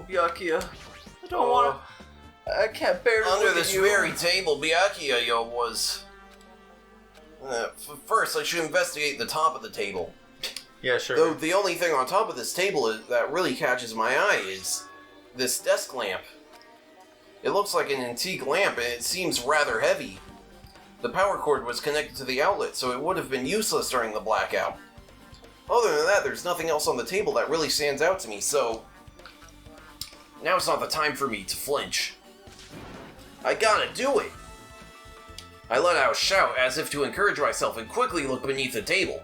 Byakuya. I don't want to... I can't bear to Under look this at you. very table, Byakuya was... first, I should investigate the top of the table. Yeah, sure. Though the only thing on top of this table that really catches my eye is this desk lamp. It looks like an antique lamp, and it seems rather heavy. The power cord was connected to the outlet, so it would have been useless during the blackout. Other than that, there's nothing else on the table that really stands out to me, so... Now's not the time for me to flinch. I gotta do it! I let out a shout as if to encourage myself and quickly look beneath the table.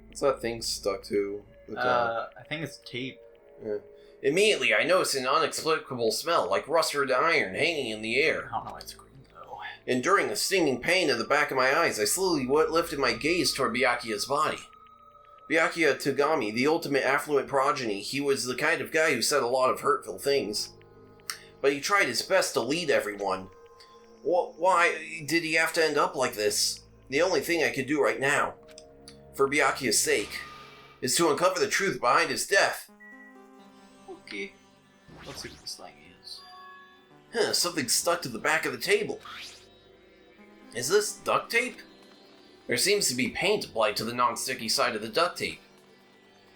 What's that thing stuck to the top? I think it's tape. Yeah. Immediately, I noticed an inexplicable smell, like rusted iron hanging in the air. I don't know why it's green, though. Enduring a stinging pain in the back of my eyes, I slowly lifted my gaze toward Byakuya's body. Byakuya Togami, the ultimate affluent progeny, he was the kind of guy who said a lot of hurtful things. But he tried his best to lead everyone. Why did he have to end up like this? The only thing I could do right now, for Byakuya's sake, is to uncover the truth behind his death. Okay. Let's see what this thing is. Something stuck to the back of the table. Is this duct tape? There seems to be paint applied to the non-sticky side of the duct tape.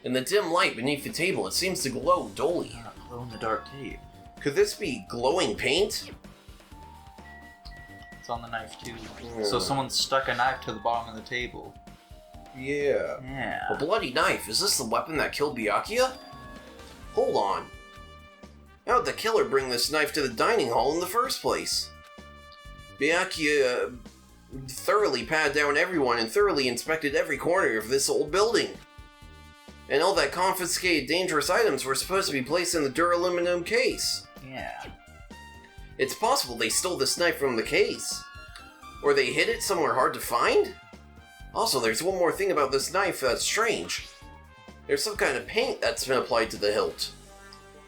In the dim light beneath the table, it seems to glow dully. Glow-in-the-dark tape. Could this be glowing paint? It's on the knife, too. So someone stuck a knife to the bottom of the table. Yeah. Yeah. A bloody knife. Is this the weapon that killed Byakuya? Hold on. How did the killer bring this knife to the dining hall in the first place? Byakuya thoroughly patted down everyone and thoroughly inspected every corner of this old building. And all that confiscated dangerous items were supposed to be placed in the duraluminum case. Yeah. It's possible they stole this knife from the case. Or they hid it somewhere hard to find? Also, there's one more thing about this knife that's strange. There's some kind of paint that's been applied to the hilt.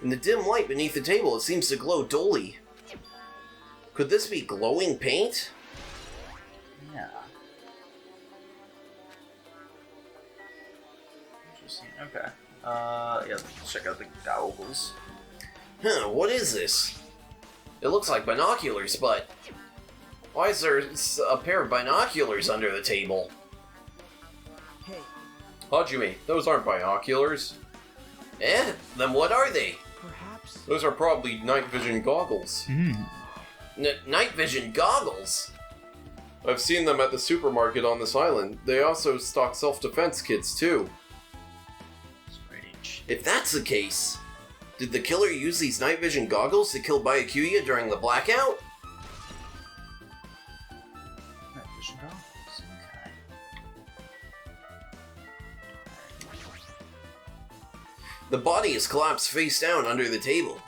In the dim light beneath the table, it seems to glow dully. Could this be glowing paint? Yeah. Interesting. Okay. Yeah, let's check out the goggles. What is this? It looks like binoculars, but... Why is there a pair of binoculars under the table? Hey. Hajime, those aren't binoculars. Then what are they? Perhaps. Those are probably night vision goggles. Night vision goggles? I've seen them at the supermarket on this island. They also stock self-defense kits, too. Strange. If that's the case, did the killer use these night vision goggles to kill Byakuya during the blackout? Night vision goggles. Okay. The body is collapsed face down under the table.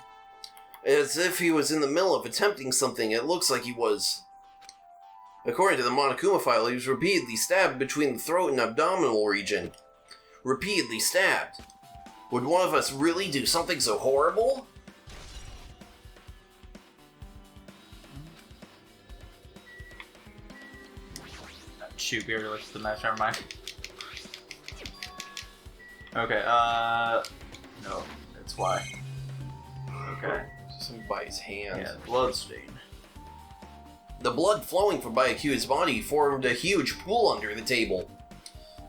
As if he was in the middle of attempting something, it looks like he was. According to the Monokuma file, he was repeatedly stabbed between the throat and abdominal region. Repeatedly stabbed. Would one of us really do something so horrible? Shoot, we already looked at the match, never mind. Okay, no, that's why. Okay. Something by his hand. Yeah, blood stain. The blood flowing from Byakuya's body formed a huge pool under the table.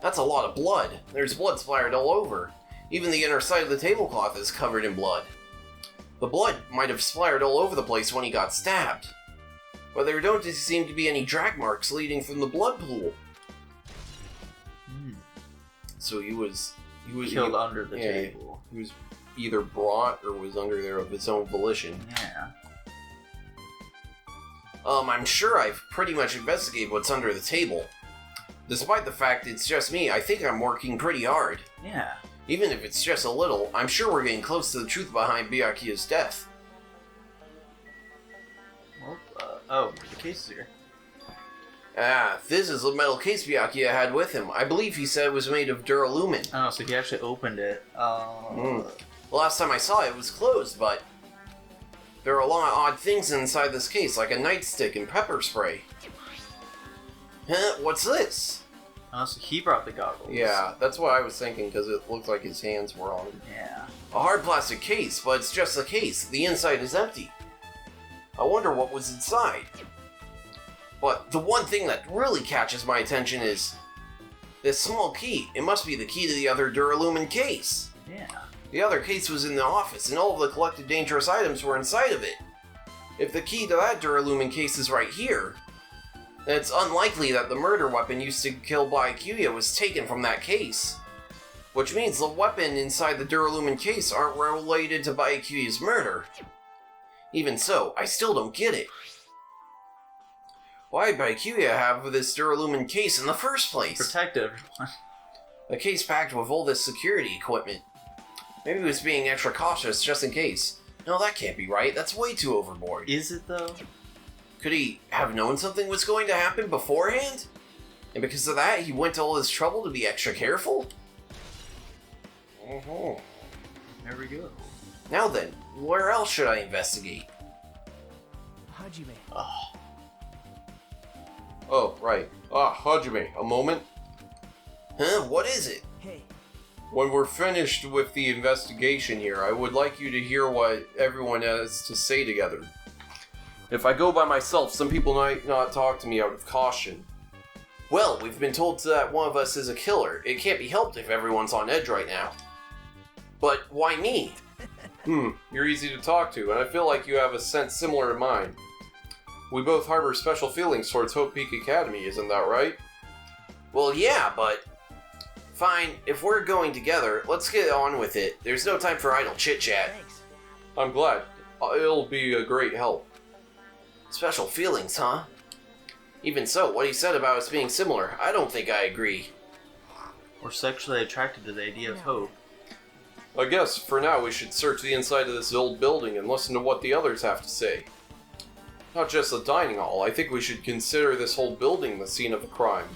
That's a lot of blood. There's blood splattered all over. Even the inner side of the tablecloth is covered in blood. The blood might have splattered all over the place when he got stabbed. But there don't seem to be any drag marks leading from the blood pool. So he was Killed under the table. He was either brought or was under there of his own volition. Yeah. I'm sure I've pretty much investigated what's under the table. Despite the fact it's just me, I think I'm working pretty hard. Yeah. Even if it's just a little, I'm sure we're getting close to the truth behind Byakuya's death. Well, oh, the case is here. This is the metal case Byakuya had with him. I believe he said it was made of duralumin. Oh, so he actually opened it. The last time I saw it, it was closed, but there are a lot of odd things inside this case, like a nightstick and pepper spray. What's this? Oh, so he brought the goggles. Yeah, that's what I was thinking, because it looked like his hands were on it. Yeah. A hard plastic case, but it's just a case. The inside is empty. I wonder what was inside. But the one thing that really catches my attention is this small key. It must be the key to the other Duralumin case. Yeah. The other case was in the office, and all of the collected dangerous items were inside of it. If the key to that Duralumin case is right here, then it's unlikely that the murder weapon used to kill Byakuya was taken from that case. Which means the weapon inside the Duralumin case aren't related to Byakuya's murder. Even so, I still don't get it. Why did Byakuya have this Duralumin case in the first place? Protect everyone. A case packed with all this security equipment. Maybe he was being extra cautious just in case. No, that can't be right. That's way too overboard. Is it though? Could he have known something was going to happen beforehand? And because of that, he went to all this trouble to be extra careful? There we go. Now then, where else should I investigate? Hajime. Oh, right. Hajime, a moment? Huh? What is it? Hey. When we're finished with the investigation here, I would like you to hear what everyone has to say together. If I go by myself, some people might not talk to me out of caution. Well, we've been told that one of us is a killer. It can't be helped if everyone's on edge right now. But why me? You're easy to talk to, and I feel like you have a sense similar to mine. We both harbor special feelings towards Hope Peak Academy, isn't that right? Well, yeah, but... Fine, if we're going together, let's get on with it. There's no time for idle chit-chat. Thanks. I'm glad. It'll be a great help. Special feelings, huh? Even so, what he said about us being similar, I don't think I agree. We're sexually attracted to the idea of hope. I guess, for now, we should search the inside of this old building and listen to what the others have to say. Not just the dining hall, I think we should consider this whole building the scene of a crime.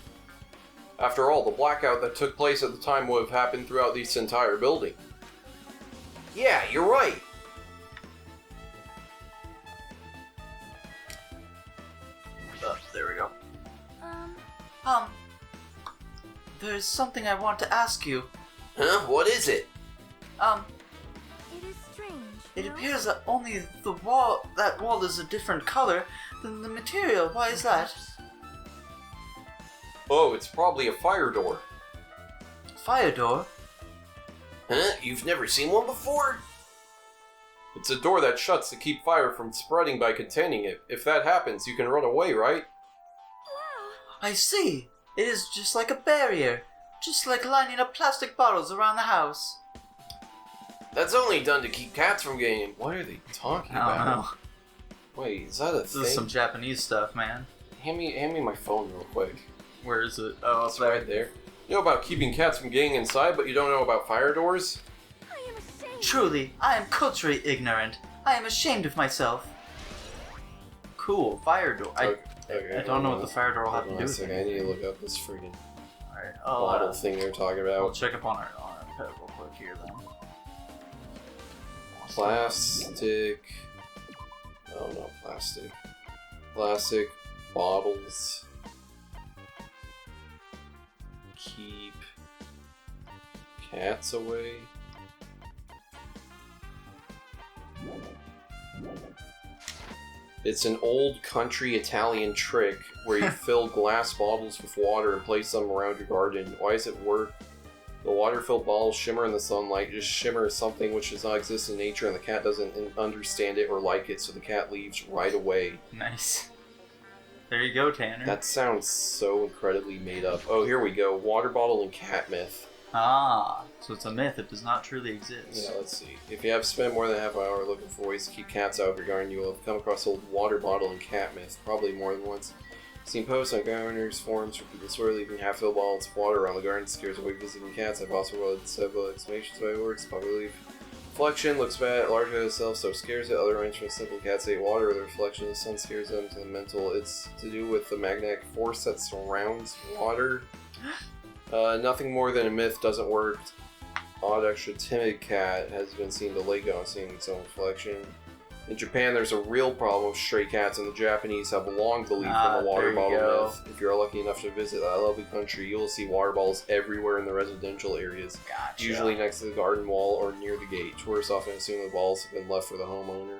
After all, the blackout that took place at the time would have happened throughout this entire building. Yeah, you're right. There we go. There's something I want to ask you. Huh? What is it? It is strange. It no? appears that only that wall is a different color than the material. Why is that? Oh, it's probably a fire door. Fire door? Huh? You've never seen one before? It's a door that shuts to keep fire from spreading by containing it. If that happens, you can run away, right? I see. It is just like a barrier. Just like lining up plastic bottles around the house. That's only done to keep cats from getting in. What are they talking I don't about? know. Wait, is that a This thing? is some Japanese stuff, man. Hand me my phone real quick. Where is it? Oh, It's right there. You know about keeping cats from getting inside, but you don't know about fire doors? I am ashamed. Truly, I am culturally ignorant. I am ashamed of myself. Cool, fire door. Okay, I don't know what the fire door will have to Hold do on a with second, I need to look up this freaking Alright, bottle thing they're talking We'll about. check up on our pet real quick here then. Plastic. Oh no, plastic. Plastic bottles. Keep cats away. It's an old country Italian trick where you fill glass bottles with water and place them around your garden. Why does it work? The water-filled bottles shimmer in the sunlight. Just shimmer is something which does not exist in nature, and the cat doesn't understand it or like it, so the cat leaves right away. Nice. There you go, Tanner. That sounds so incredibly made up. Oh, here we go. Water bottle and cat myth. Ah, so it's a myth. It does not truly exist. Yeah, let's see. If you have spent more than half an hour looking for ways to keep cats out of your garden, you will have come across old water bottle and cat myth, probably more than once. Seen posts on gardeners' forums for people sort of leaving half-filled bottles of water around the garden scares away visiting cats. I've also read several explanations why it works. Popular leaf reflection looks bad, larger than itself, so scares it. Other arrangements, simple cats ate water, or the reflection of the sun scares them to the mental. It's to do with the magnetic force that surrounds water. Nothing more than a myth doesn't work. Odd, extra timid cat has been seen to lake on seeing its own reflection. In Japan, there's a real problem with stray cats, and the Japanese have long believed in Ah, the water there you bottle go. myth. If you're lucky enough to visit that lovely country, you will see water bottles everywhere in the residential areas, Gotcha. usually next to the garden wall or near the gate. Tourists often assume the bottles have been left for the homeowner.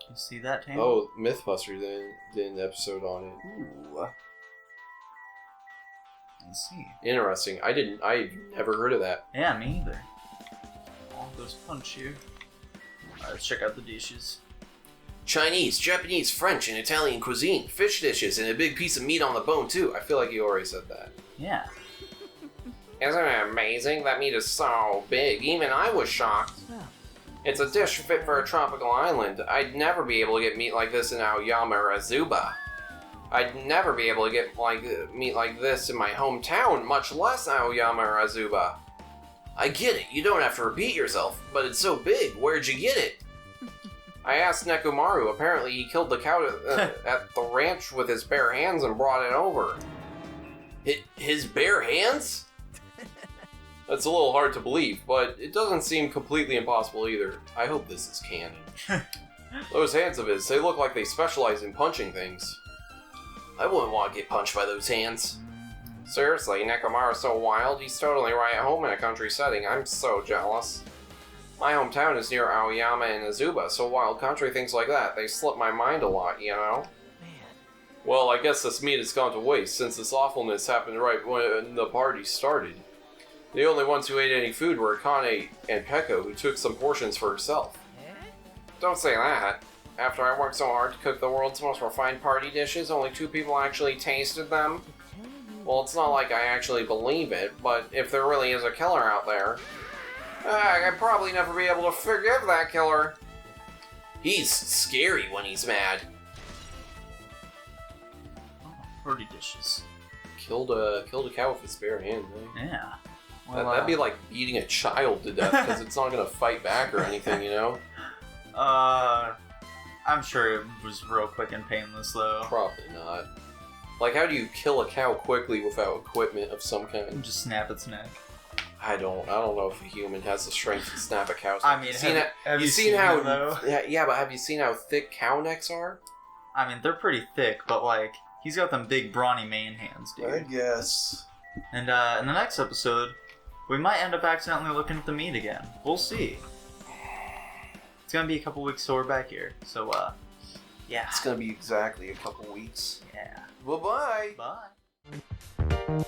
You see that, Tam? Oh, Mythbusters did an episode on it. Ooh. I see. Interesting. I've never heard of that. Yeah, me either. All those punch here. Alright, let's check out the dishes. Chinese, Japanese, French, and Italian cuisine. Fish dishes and a big piece of meat on the bone, too. I feel like you already said that. Yeah. Isn't it amazing? That meat is so big. Even I was shocked. Well, It's a dish fit for a tropical island. I'd never be able to get meat like this in Aoyama or Azuba. I'd never be able to get meat like this in my hometown, much less Aoyama or Azuba. I get it, you don't have to repeat yourself, but it's so big, where'd you get it? I asked Nekomaru. Apparently he killed the cow at the ranch with his bare hands and brought it over. His bare hands? That's a little hard to believe, but it doesn't seem completely impossible either. I hope this is canon. Those hands of his, they look like they specialize in punching things. I wouldn't want to get punched by those hands. Seriously, Nekomaru's so wild, he's totally right at home in a country setting. I'm so jealous. My hometown is near Aoyama and Azuba, so wild country things like that, they slip my mind a lot, you know? man. Well, I guess this meat has gone to waste, since this awfulness happened right when the party started. The only ones who ate any food were Akane and Peko, who took some portions for herself. Don't say that. After I worked so hard to cook the world's most refined party dishes, only 2 people actually tasted them. Well, it's not like I actually believe it, but if there really is a killer out there, I'd probably never be able to forgive that killer. He's scary when he's mad. Oh, party dishes. Killed a cow with his bare hands, eh? Yeah. Well, That'd be like beating a child to death because it's not gonna fight back or anything, you know? I'm sure it was real quick and painless though. Probably not. Like, how do you kill a cow quickly without equipment of some kind? Just snap its neck. I don't know if a human has the strength to snap a cow's I neck. mean, have you seen how? it, though? Yeah, but have you seen how thick cow necks are? I mean, they're pretty thick, but like, he's got them big brawny man hands, dude. guess. And in the next episode, we might end up accidentally looking at the meat again. We'll see. It's gonna be a couple weeks till we're back here, so yeah. It's gonna be exactly a couple weeks. Yeah. Bye-bye. Bye.